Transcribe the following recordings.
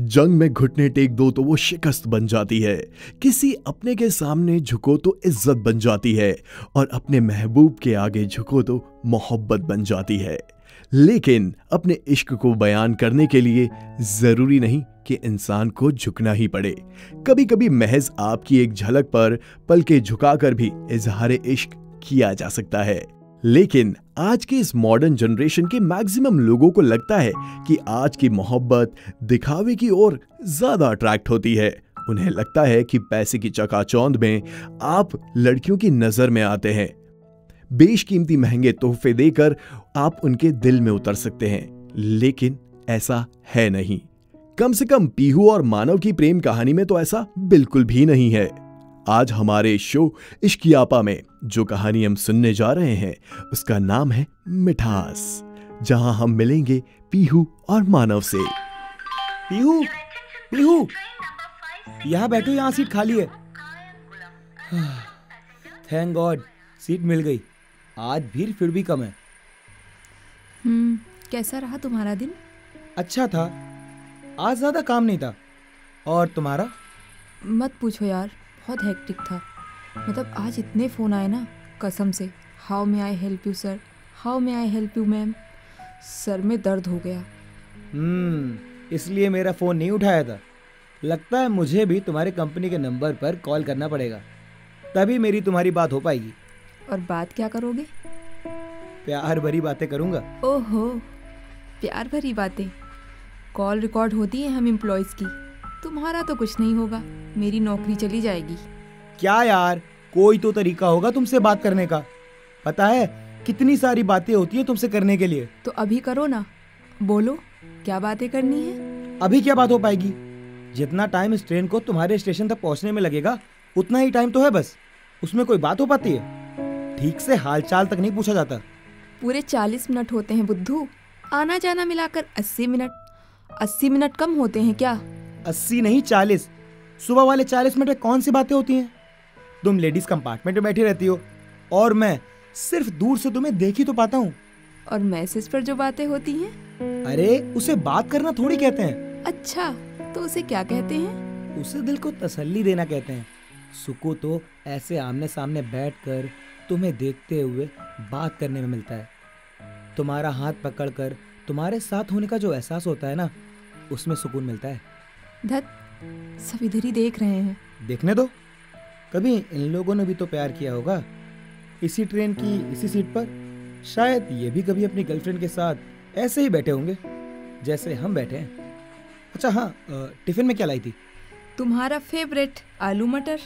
जंग में घुटने टेक दो तो वो शिकस्त बन जाती है, किसी अपने के सामने झुको तो इज्जत बन जाती है, और अपने महबूब के आगे झुको तो मोहब्बत बन जाती है। लेकिन अपने इश्क को बयान करने के लिए जरूरी नहीं कि इंसान को झुकना ही पड़े। कभी कभी महज आपकी एक झलक पर पलके झुकाकर भी इजहार इश्क किया जा सकता है। लेकिन आज के इस मॉडर्न जनरेशन के मैक्सिमम लोगों को लगता है कि आज की मोहब्बत दिखावे की ओर ज्यादा अट्रैक्ट होती है। उन्हें लगता है कि पैसे की चकाचौंध में आप लड़कियों की नजर में आते हैं। बेशकीमती महंगे तोहफे देकर आप उनके दिल में उतर सकते हैं, लेकिन ऐसा है नहीं। कम से कम पीहू और मानव की प्रेम कहानी में तो ऐसा बिल्कुल भी नहीं है। आज हमारे शो इश्कियापा में जो कहानी हम सुनने जा रहे हैं उसका नाम है मिठास, जहां हम मिलेंगे पीहू और मानव से। पीहू, पीहू, यहाँ बैठो, यहाँ सीट खाली है। थैंक गॉड सीट मिल गई। आज भीड़ फिर भी कम है। कैसा रहा तुम्हारा दिन? अच्छा था, आज ज्यादा काम नहीं था। और तुम्हारा? मत पूछो यार, बहुत हेक्टिक था। मतलब आज इतने फ़ोन आए ना, कसम से। How may I help you sir, how may I help you ma'am. Sir में दर्द हो गया। इसलिए मेरा फ़ोन नहीं उठाया था। लगता है मुझे भी तुम्हारे कंपनी के नंबर पर कॉल करना पड़ेगा, तभी मेरी तुम्हारी बात हो पाएगी। और बात क्या करोगे? प्यार भरी बातें करूँगा। ओहो, प्यार भरी बातें। कॉल रिकॉर्ड होती है हम एम्प्लॉयज़ की। तुम्हारा तो कुछ नहीं होगा, मेरी नौकरी चली जाएगी। क्या यार, कोई तो तरीका होगा तुमसे बात करने का। पता है कितनी सारी बातें होती है तुमसे करने के लिए। तो अभी करो ना, बोलो क्या बातें करनी है। अभी क्या बात हो पाएगी? जितना टाइम इस ट्रेन को तुम्हारे स्टेशन तक पहुंचने में लगेगा उतना ही टाइम तो है बस। उसमें कोई बात हो पाती है? ठीक से हालचाल तक नहीं पूछा जाता। पूरे 40 मिनट होते हैं बुद्धू, आना जाना मिलाकर 80 मिनट। 80 मिनट कम होते हैं क्या? 80 नहीं 40। सुबह वाले 40 मिनट में कौन सी बातें होती हैं? तुम लेडीज कंपार्टमेंट में बैठी रहती हो और मैं सिर्फ दूर से तुम्हें देख ही तो पाता हूँ। और मैसेज पर जो बातें होती हैं? अरे उसे बात करना थोड़ी कहते हैं। अच्छा, तो उसे क्या कहते हैं? उसे दिल को तसल्ली देना कहते हैं। सुकून तो ऐसे आमने सामने बैठकर तुम्हें देखते हुए बात करने में मिलता है। तुम्हारा हाथ पकड़कर तुम्हारे साथ होने का जो एहसास होता है ना, उसमें सुकून मिलता है। धत, सब इधर ही देख रहे हैं। देखने दो, कभी इन लोगों ने भी तो प्यार किया होगा, इसी ट्रेन की इसी सीट पर। शायद ये भी कभी अपनी गर्लफ्रेंड के साथ ऐसे ही बैठे होंगे जैसे हम बैठे हैं। अच्छा हाँ, टिफिन में क्या लाई थी? तुम्हारा फेवरेट आलू मटर।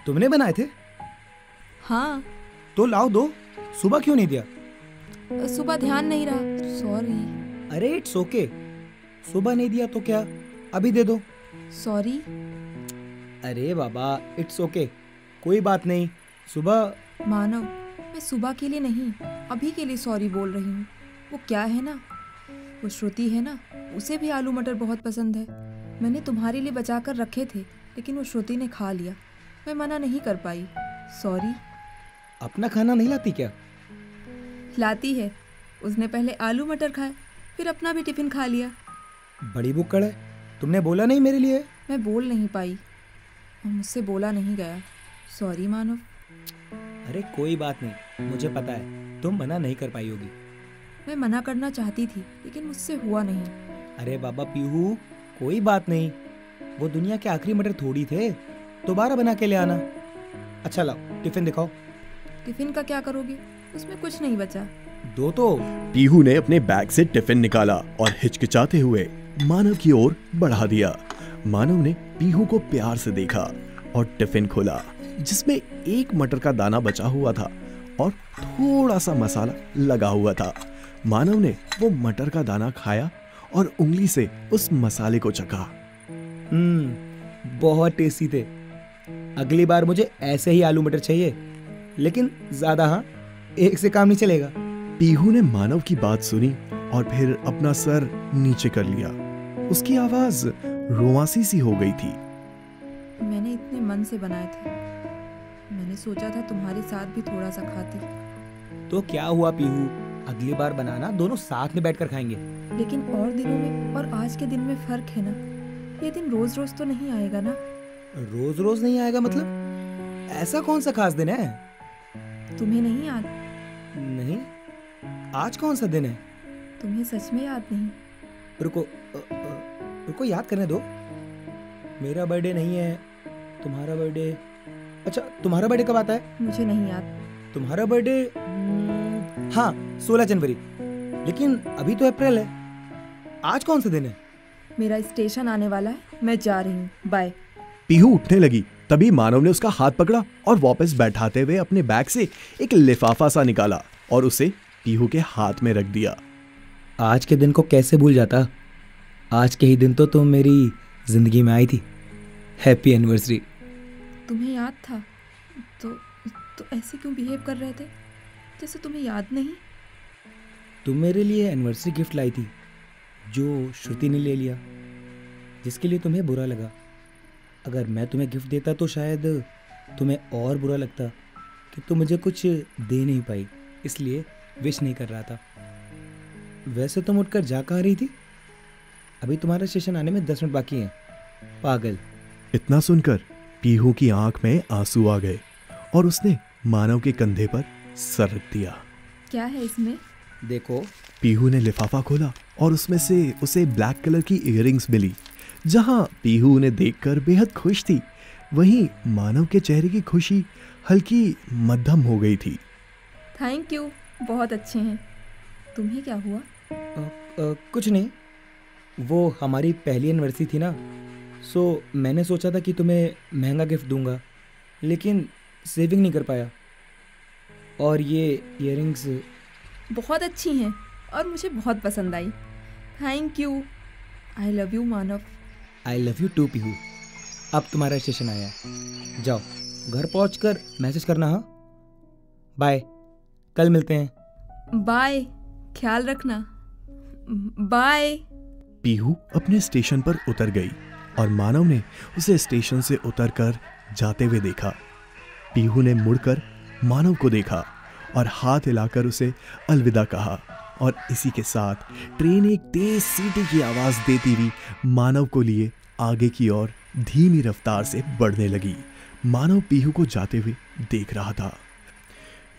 तुमने बनाए थे? हाँ। तो लाओ दो, सुबह क्यों नहीं दिया? सुबह ध्यान नहीं रहा, सॉरी। अरे इट्स ओके, सुबह नहीं दिया तो क्या, अभी दे दो। सॉरी। अरे बाबा इट्स ओके, कोई बात नहीं। सुबह मानव, मैं सुबह के लिए नहीं, अभी के लिए सॉरी बोल रही हूँ। वो क्या है ना, वो श्रुति है ना, उसे भी आलू मटर बहुत पसंद है। मैंने तुम्हारे लिए बचा कर रखे थे, लेकिन वो श्रुति ने खा लिया। मैं मना नहीं कर पाई, सॉरी। अपना खाना नहीं लाती क्या? लाती है। उसने पहले आलू मटर खाए, फिर अपना भी टिफिन खा लिया। बड़ी बुक्कड़ है, तुमने बोला नहीं मेरे लिए? मैं बोल नहीं पाई और मुझसे बोला नहीं गया, सॉरी मानव। अरे कोई बात नहीं, मुझे पता है तुम मना नहीं कर पाई होगी। मैं मना करना चाहती थी, लेकिन मुझसे हुआ नहीं। अरे बाबा पीहू, कोई बात नहीं, वो दुनिया के आखिरी मटर थोड़ी थे, दोबारा बना के ले आना। अच्छा लाओ टिफिन दिखाओ। टिफिन का क्या करोगे? उसमें कुछ नहीं बचा। दो तो। पीहू ने अपने बैग से टिफिन निकाला और हिचकिचाते हुए मानव की ओर बढ़ा दिया। मानव ने पीहू को प्यार से देखा और टिफिन खोला, जिसमें एक मटर का दाना बचा हुआ था और थोड़ा सा मसाला लगा हुआ था। मानव ने वो मटर का दाना खाया और उंगली से उस मसाले को चखा। बहुत टेस्टी थे। अगली बार मुझे ऐसे ही आलू मटर चाहिए, लेकिन ज्यादा हाँ, एक से काम नहीं चलेगा। पीहू ने मानव की बात सुनी और फिर अपना सर नीचे कर लिया। उसकी आवाज रोमांसी सी हो गई थी। मैंने इतने मन से बनाए थे, मैंने सोचा था तुम्हारे साथ भी थोड़ा सा खाती। तो क्या हुआ पीहू, अगली बार बनाना, दोनों साथ में बैठकर खाएंगे। लेकिन और दिनों में और आज के दिन में फर्क है ना। ये दिन रोज रोज तो नहीं आएगा ना? रोज रोज नहीं आएगा मतलब? ऐसा कौन सा खास दिन है? तुम्हें नहीं याद? नहीं, आज कौन सा दिन है? तुम्हें सच में याद नहीं? रुको याद करने दो। मेरा बर्थडे नहीं है, तुम्हारा बर्थडे। अच्छा, तुम्हारा बर्थडे कब आता है? मुझे नहीं याद। तुम्हारा बर्थडे हाँ 16 जनवरी, लेकिन अभी तो अप्रैल है। आज कौन सा दिन है? मेरा स्टेशन आने वाला है, मैं जा रही हूँ, बाय। पीहू उठने लगी, तभी मानव ने उसका हाथ पकड़ा और वापस बैठाते हुए अपने बैग से एक लिफाफा सा निकाला और उसे पीहू के हाथ में रख दिया। आज के दिन को कैसे भूल जाता? आज के ही दिन तो तुम मेरी जिंदगी में आई थी। Happy anniversary. तुम्हें याद था तो ऐसे क्यों बिहेव कर रहे थे जैसे तुम्हें याद नहीं? तुम मेरे लिए एनिवर्सरी गिफ्ट लाई थी जो श्रुति ने ले लिया, जिसके लिए तुम्हें बुरा लगा। अगर मैं तुम्हें गिफ्ट देता तो शायद तुम्हें और बुरा लगता कि तुम मुझे कुछ दे नहीं पाई, इसलिए विश नहीं कर रहा था। वैसे तुम उठकर जा कहाँ रही थी? अभी तुम्हारा स्टेशन आने में 10 मिनट बाकी हैं, पागल। इतना सुनकर पीहू की आंख में आंसू आ गए और उसने मानव के कंधे पर सर रख दिया। क्या है इसमें? देखो। पीहू ने लिफाफा खोला और उसमें से उसे ब्लैक कलर की इयररिंग्स मिली। जहां पीहू उन्हें देखकर बेहद खुश थी, वहीं मानव के चेहरे की खुशी हल्की मध्यम हो गई थी। थैंक यू, बहुत अच्छे हैं। तुम्हें क्या हुआ? कुछ नहीं, वो हमारी पहली एनिवर्सरी थी ना, सो मैंने सोचा था कि तुम्हें महंगा गिफ्ट दूंगा, लेकिन सेविंग नहीं कर पाया। और ये इयररिंग्स बहुत अच्छी हैं और मुझे बहुत पसंद आई। Thank you. I love you Manav. I love you too Pihu. अब तुम्हारा स्टेशन आया है, जाओ घर पहुंचकर मैसेज करना। हाँ, बाय, कल मिलते हैं। बाय, ख्याल रखना। बाय। पीहू अपने स्टेशन पर उतर गई और मानव ने उसे स्टेशन से उतरकर जाते हुए देखा। पीहू ने मुड़कर मानव को देखा और हाथ हिलाकर उसे अलविदा कहा और इसी के साथ ट्रेन एक तेज सीटी की आवाज देती हुई मानव को लिए आगे की ओर धीमी रफ्तार से बढ़ने लगी। मानव पीहू को जाते हुए देख रहा था।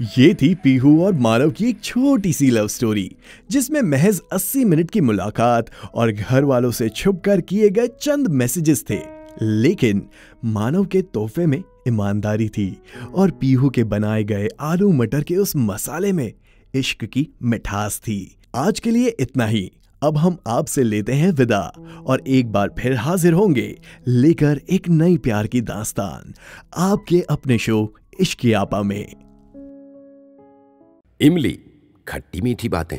ये थी पीहू और मानव की एक छोटी सी लव स्टोरी, जिसमें महज 80 मिनट की मुलाकात और घर वालों से छुपकर किए गए चंद मैसेजेस थे, लेकिन मानव के तोहफे में ईमानदारी थी और पीहू के बनाए गए आलू मटर के उस मसाले में इश्क की मिठास थी। आज के लिए इतना ही। अब हम आपसे लेते हैं विदा और एक बार फिर हाजिर होंगे लेकर एक नई प्यार की दास्तान आपके अपने शो इश्क-ए-आपा में। इमली, खट्टी मीठी बातें।